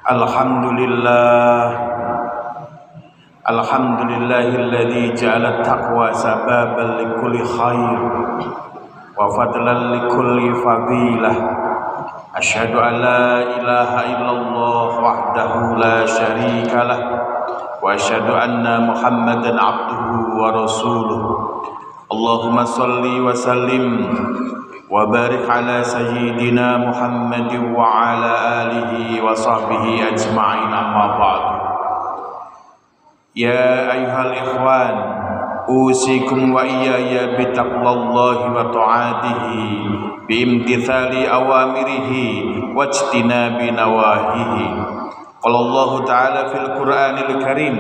Alhamdulillah, alhamdulillahilladzi ja'ala taqwa sababan likulli khair wa fadlan likulli fadilah. Asyhadu an la ilaha illallah wahdahu la syarikalah wa asyhadu anna Muhammadan abduhu wa rasuluh. Allahumma salli wa sallim wa barik ala sayyidina Muhammadin wa ala alihi wa sahbihi ajma'in, amma ba'du. Ya ayyuhal ikhwan, usikum wa iyaya bitaqwallahi wa ta'atihi biimtithali awamirihi wa ijtinabi nawahihi. Qala Allah ta'ala fil Qur'anil Karim,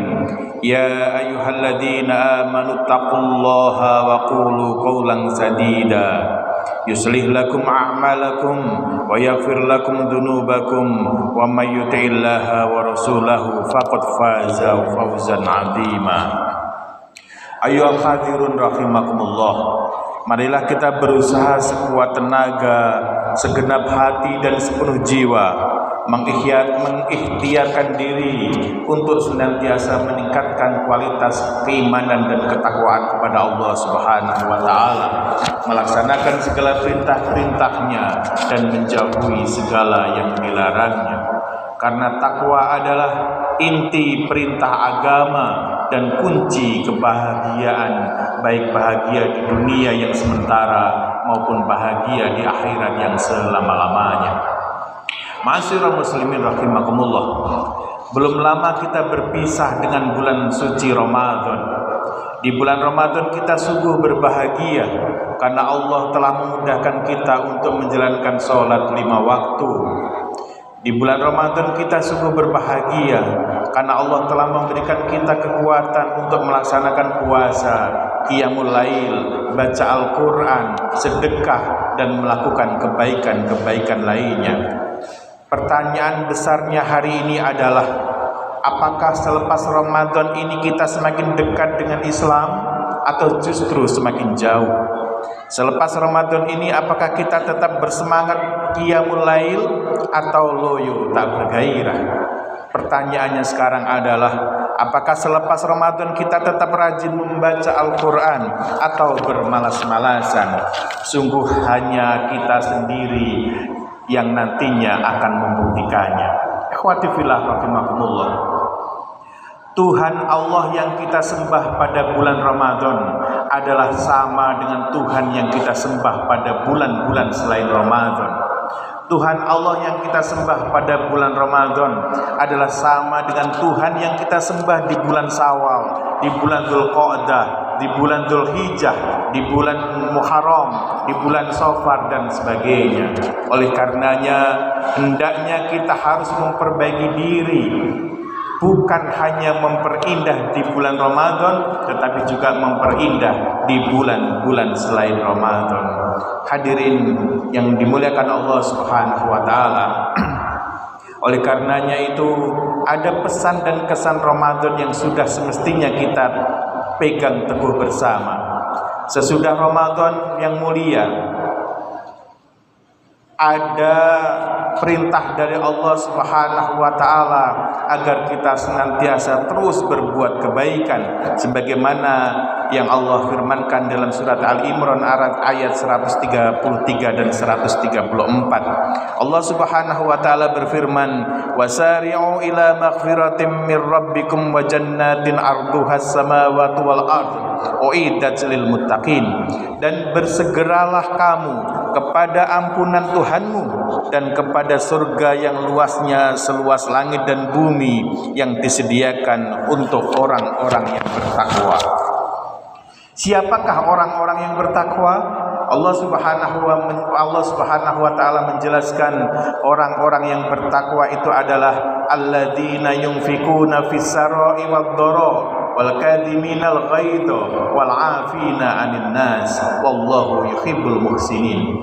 ya ayyuhalladzina amanu taqullaha wa qulu qawlan sadida yuslih lakum a'malakum wa yaghfir lakum dhunubakum wa may yuti'illaha wa rasulahu faqad faza fawzan 'azima. Ayyuhal hadirun rahimakumullah, marilah kita berusaha sekuat tenaga, segenap hati dan sepenuh jiwa mengikhtiarkan diri untuk senantiasa meningkatkan kualitas keimanan dan ketakwaan kepada Allah Subhanahu wa taala, melaksanakan segala perintah-perintahnya dan menjauhi segala yang dilarangnya. Karena takwa adalah inti perintah agama dan kunci kebahagiaan, baik bahagia di dunia yang sementara maupun bahagia di akhirat yang selama-lamanya. Ma'asyiral muslimin rahimakumullah, belum lama kita berpisah dengan bulan suci Ramadan. Di bulan Ramadan kita sungguh berbahagia karena Allah telah memudahkan kita untuk menjalankan sholat 5 waktu. Di bulan Ramadan kita sungguh berbahagia karena Allah telah memberikan kita kekuatan untuk melaksanakan puasa, qiyamul lail, baca Al-Quran, sedekah, dan melakukan kebaikan-kebaikan lainnya. Pertanyaan besarnya hari ini adalah, apakah selepas Ramadan ini kita semakin dekat dengan Islam atau justru semakin jauh? Selepas Ramadan ini apakah kita tetap bersemangat qiyamul lail atau loyo tak bergairah? Pertanyaannya sekarang adalah, apakah selepas Ramadan kita tetap rajin membaca Al-Quran atau bermalas-malasan? Sungguh hanya kita sendiri yang nantinya akan membuktikannya. Ikhwati fillah rahimakumullah, Tuhan Allah yang kita sembah pada bulan Ramadan adalah sama dengan Tuhan yang kita sembah pada bulan-bulan selain Ramadan. Tuhan Allah yang kita sembah pada bulan Ramadan adalah sama dengan Tuhan yang kita sembah di bulan Syawal, di bulan Dzulqa'dah, di bulan Dzulhijjah, di bulan Muharram, di bulan Safar, dan sebagainya. Oleh karenanya hendaknya kita harus memperbaiki diri, bukan hanya memperindah di bulan Ramadan, tetapi juga memperindah di bulan-bulan selain Ramadan. Hadirin yang dimuliakan Allah Subhanahu wa taala, oleh karenanya itu ada pesan dan kesan Ramadan yang sudah semestinya kita pegang teguh bersama. Sesudah Ramadan yang mulia, ada perintah dari Allah Subhanahu wa taala agar kita senantiasa terus berbuat kebaikan sebagaimana yang Allah firmankan dalam surat Al-Imran ayat 133 dan 134. Allah Subhanahu wa taala berfirman, wasari'u ila maghfiratin mir rabbikum wa jannatin 'arduhas samawati wal ardh uiddat lil muttaqin. Dan bersegeralah kamu kepada ampunan Tuhanmu dan kepada surga yang luasnya seluas langit dan bumi yang disediakan untuk orang-orang yang bertakwa. Siapakah orang-orang yang bertakwa? Allah Subhanahu wa taala menjelaskan orang-orang yang bertakwa itu adalah alladzina yunfikuna fis sarai wad dara wal kadhiminal ghaidha wal 'afina 'anil nas wallahu yuhibbul muhsinin.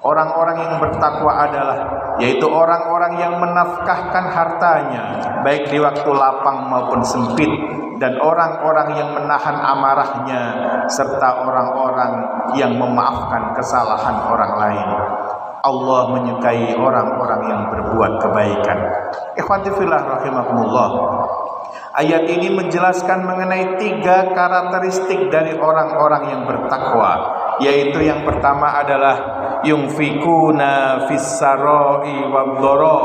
Orang-orang yang bertakwa adalah yaitu orang-orang yang menafkahkan hartanya baik di waktu lapang maupun sempit, dan orang-orang yang menahan amarahnya, serta orang-orang yang memaafkan kesalahan orang lain. Allah menyukai orang-orang yang berbuat kebaikan. Ikhwati fillah rahimakumullah. Ayat ini menjelaskan mengenai 3 karakteristik dari orang-orang yang bertakwa, yaitu yang pertama adalah yunfikuna fis-sarai wad-dharra.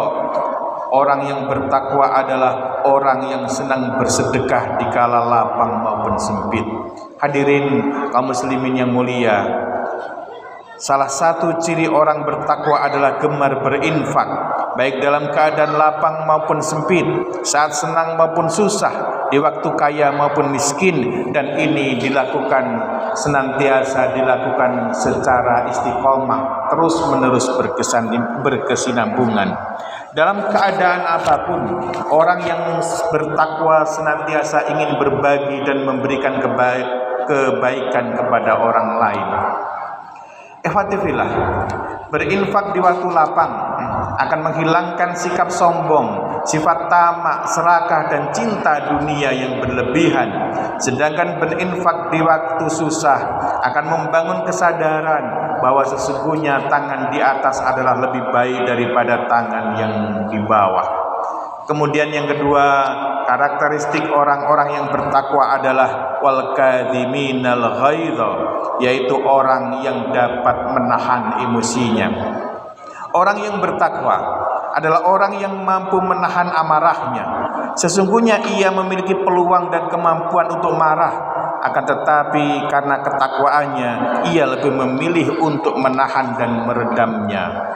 Orang yang bertakwa adalah orang yang senang bersedekah di kala lapang maupun sempit. Hadirin kaum muslimin yang mulia, salah satu ciri orang bertakwa adalah gemar berinfak, baik dalam keadaan lapang maupun sempit, saat senang maupun susah, di waktu kaya maupun miskin, dan ini dilakukan senantiasa dilakukan secara istiqomah, terus menerus berkesinambungan. Dalam keadaan apapun, orang yang bertakwa senantiasa ingin berbagi dan memberikan kebaikan kepada orang lain. Ikhwati fillah, berinfak di waktu lapang akan menghilangkan sikap sombong, sifat tamak, serakah, dan cinta dunia yang berlebihan. Sedangkan berinfak di waktu susah akan membangun kesadaran bahwa sesungguhnya tangan di atas adalah lebih baik daripada tangan yang di bawah. Kemudian yang kedua, karakteristik orang-orang yang bertakwa adalah wal kadhiminal ghaidha, yaitu orang yang dapat menahan emosinya. Orang yang bertakwa adalah orang yang mampu menahan amarahnya. Sesungguhnya ia memiliki peluang dan kemampuan untuk marah, akan tetapi karena ketakwaannya ia lebih memilih untuk menahan dan meredamnya.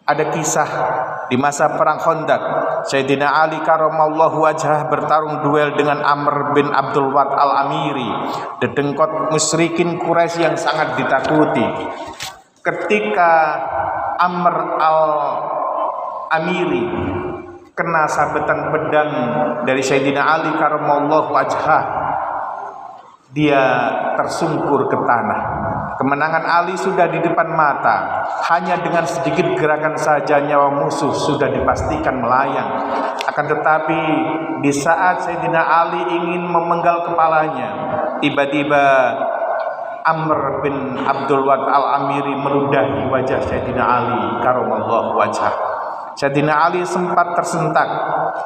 Ada kisah di masa perang Khandaq, Sayyidina Ali karramallahu wajhah bertarung duel dengan Amr bin Abdul Wad al-Amiri, dedengkot musyrikin Quraisy yang sangat ditakuti. Ketika Amr al-Amiri kena sabetan pedang dari Sayyidina Ali karramallahu wajhah, dia tersungkur ke tanah. Kemenangan Ali sudah di depan mata. Hanya dengan sedikit gerakan saja nyawa musuh sudah dipastikan melayang. Akan tetapi di saat Sayyidina Ali ingin memenggal kepalanya, tiba-tiba Amr bin Abdul Wad al-Amiri meludahi wajah Sayyidina Ali karramallahu wajhah. Sayyidina Ali sempat tersentak,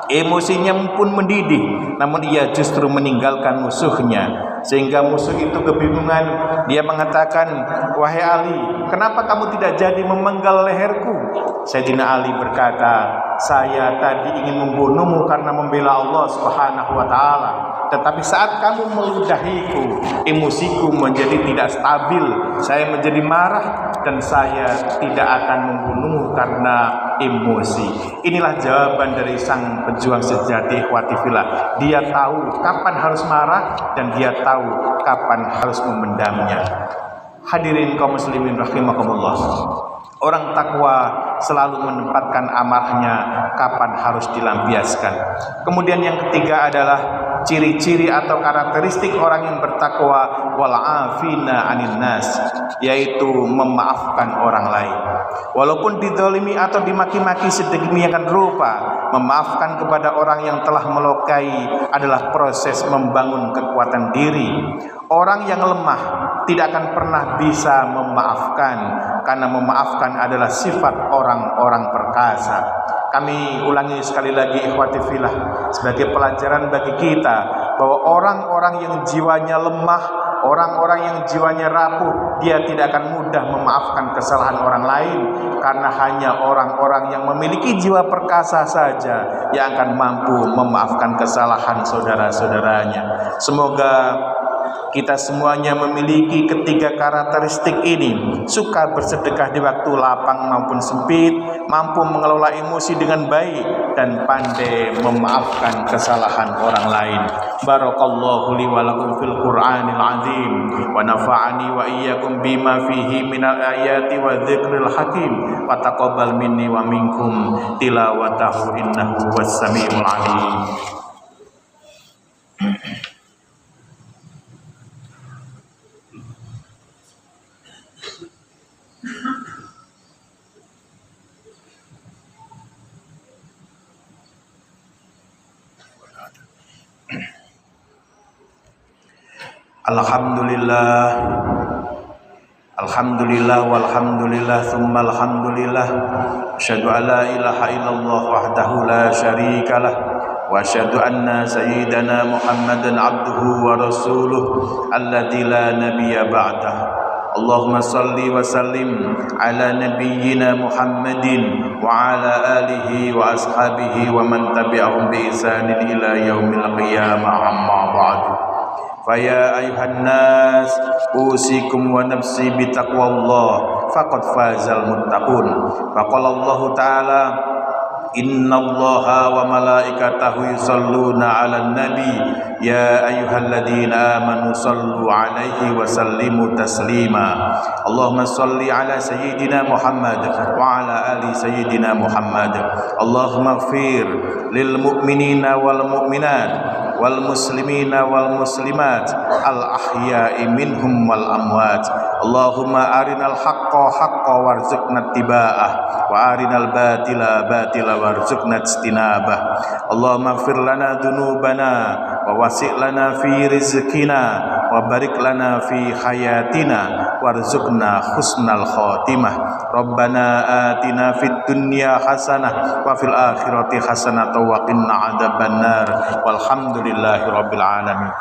emosinya pun mendidih, namun ia justru meninggalkan musuhnya, sehingga musuh itu kebingungan. Dia mengatakan, "Wahai Ali, kenapa kamu tidak jadi memenggal leherku?" Sayyidina Ali berkata, "Saya tadi ingin membunuhmu karena membela Allah Subhanahu wa ta'ala. Tetapi saat kamu meludahiku, emosiku menjadi tidak stabil. Saya menjadi marah dan saya tidak akan membunuhmu karena emosi." Inilah jawaban dari sang pejuang sejati, ikhwati fillah. Dia tahu kapan harus marah dan dia tahu kapan harus memendamnya. Hadirin kaum muslimin rahimakumullah. Orang takwa selalu menempatkan amarahnya kapan harus dilampiaskan. Kemudian yang ketiga adalah ciri-ciri atau karakteristik orang yang bertakwa, wal afina 'anil nas, yaitu memaafkan orang lain. Walaupun dizalimi atau dimaki-maki sedemikian rupa, memaafkan kepada orang yang telah melukai adalah proses membangun kekuatan diri. Orang yang lemah tidak akan pernah bisa memaafkan, karena memaafkan adalah sifat orang-orang perkasa. Kami ulangi sekali lagi, ikhwati fillah, sebagai pelajaran bagi kita bahwa orang-orang yang jiwanya lemah, orang-orang yang jiwanya rapuh, dia tidak akan mudah memaafkan kesalahan orang lain, karena hanya orang-orang yang memiliki jiwa perkasa saja yang akan mampu memaafkan kesalahan saudara-saudaranya. Semoga kita semuanya memiliki ketiga karakteristik ini: suka bersedekah di waktu lapang maupun sempit, mampu mengelola emosi dengan baik, dan pandai memaafkan kesalahan orang lain. Barakallahu li wa lakum fil Qur'anil azim, wa nafa'ani wa iyyakum bima fihi minal ayati wa dzikril hakim, wa taqabbal minni wa minkum tilawatahu innahu was-sami'ul alim. Alhamdulillah Alhamdulillah walhamdulillah thumma alhamdulillah. Asyhadu an la ilaha illallah wahdahu la syarikalah wa asyhadu anna sayyidana Muhammadan abduhu wa rasuluh alladzi la nabiyya ba'dah. Allahumma salli wa sallim ala nabiyyina Muhammadin wa ala alihi wa ashabihi wa man tabi'ahum bi ihsanin ila yaumil qiyamah, amma ba'du. Faya ayuhan nas usikum wa nafsi bitaqwallah faqad fazal muttaqun. Faqala Allah ta'ala innallaha wa malaikatahu yusalluna 'alan nabi ya ayyuhalladzina amanu sallu 'alaihi wa sallimu taslima. Allahumma salli 'ala sayyidina Muhammad wa 'ala ali sayyidina Muhammad. Allahumma ighfir lil mu'minina wal mu'minat wal muslimina wal muslimat al ahya'i minhum wal amwat. Allahumma arinal haqqa haqqa warzuqna ittiba'ah wa arinal batila batila warzuqna ijtinabah. Allahumma ighfir lana dhunubana wa wasi' lana fi rizqina wa barik lana fi hayatina warzuqna husnal khatimah. Rabbana atina fid dunya hasanah wa fil akhirati hasanah wa qina adzabannar. Walhamdulillahi rabbil alamin.